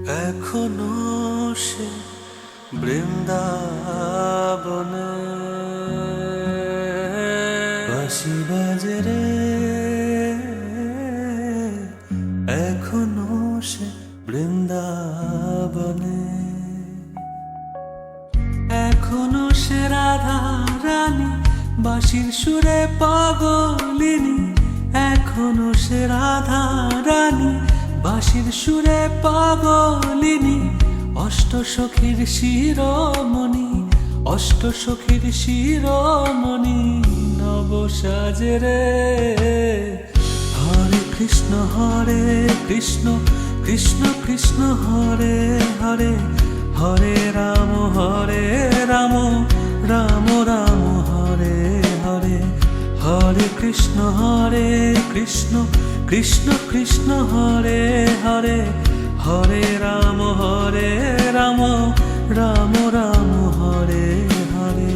এখনো সে বৃন্দাবনে বাঁশি বাজে রে, এখনো সে বৃন্দাবনে। এখনো সে রাধা রানী বাঁশির সুরে পাগলিনী, এখনো সে রাধা রানী বাঁশির সুরে পাগলিনী। অষ্ট সখীর শিরোমণি, অষ্ট সখীর শিরোমণি নব সাজে রে। হরে কৃষ্ণ হরে কৃষ্ণ, কৃষ্ণ কৃষ্ণ হরে হরে, হরে রাম রাম, রাম রাম হরে হরে। হরে কৃষ্ণ কৃষ্ণ, কৃষ্ণ হরে হরে, হরে রাম রাম, রাম রাম হরে হরে।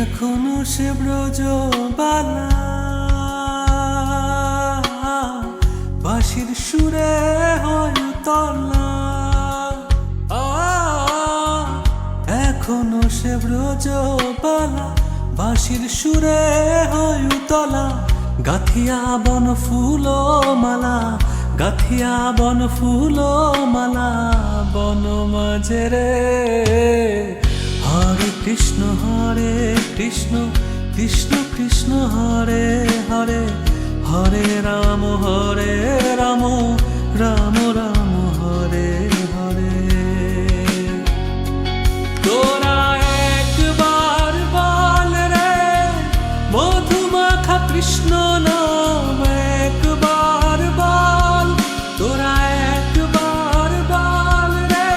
এখনো সে ব্রজবালা বাঁশির সুরে হয় তলা। এখনো সে ব্রজবালা বাঁশির সুরে হয় তলা। গাথিয়া বন ফুল মালা, গাথিয়া বন ফুল মালা বন মাঝে রে। হরে কৃষ্ণ কৃষ্ণ, কৃষ্ণ কৃষ্ণ হরে হরে, হরে রাম রাম, রাম রাম হরে হরে। তোরা একবার বল রে মধুমাখা কৃষ্ণ নাম, একবার বল। তোরা একবার বল রে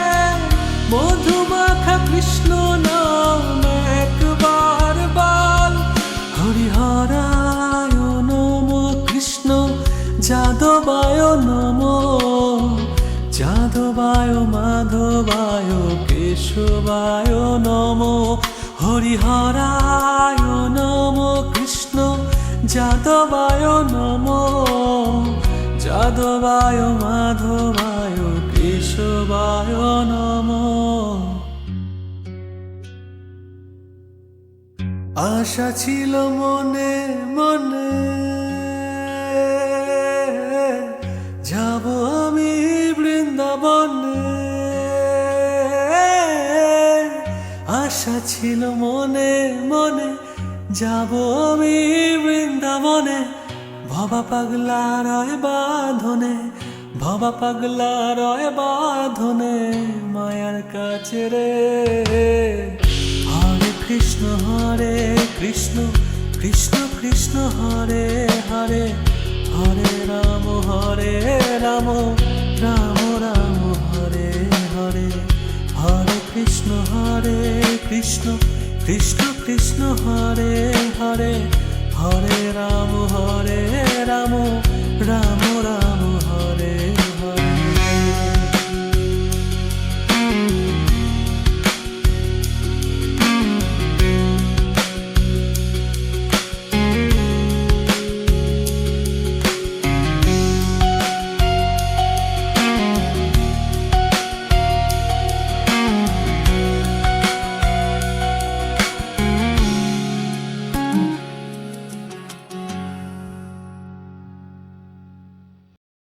মধুমাখা কৃষ্ণ নাম, একবার বল। হরিহরায় নম কৃষ্ণ, যাদবায় নম, যাদবায় মাধবায় কেশবায় নম। হরিহরায় নম কৃষ্ণ, যাদবায় নম, যাদবায় মাধবায় কেশবায় নম। আশা ছিল মনে মনে যাব আমি বৃন্দাবনে, আশা ছিল মনে মনে যাব আমি বৃন্দাবনে। ভবা পাগলা রয় বাঁধনে, ভবা পাগলা রয় বাঁধনে মায়ার কাছে রে। হরে কৃষ্ণ কৃষ্ণ, কৃষ্ণ কৃষ্ণ হরে হরে, হরে রাম রাম, রাম রাম হরে হরে। হরে কৃষ্ণ কৃষ্ণ, কৃষ্ণ কৃষ্ণ হরে হরে, হরে রাম রাম, রাম রাম।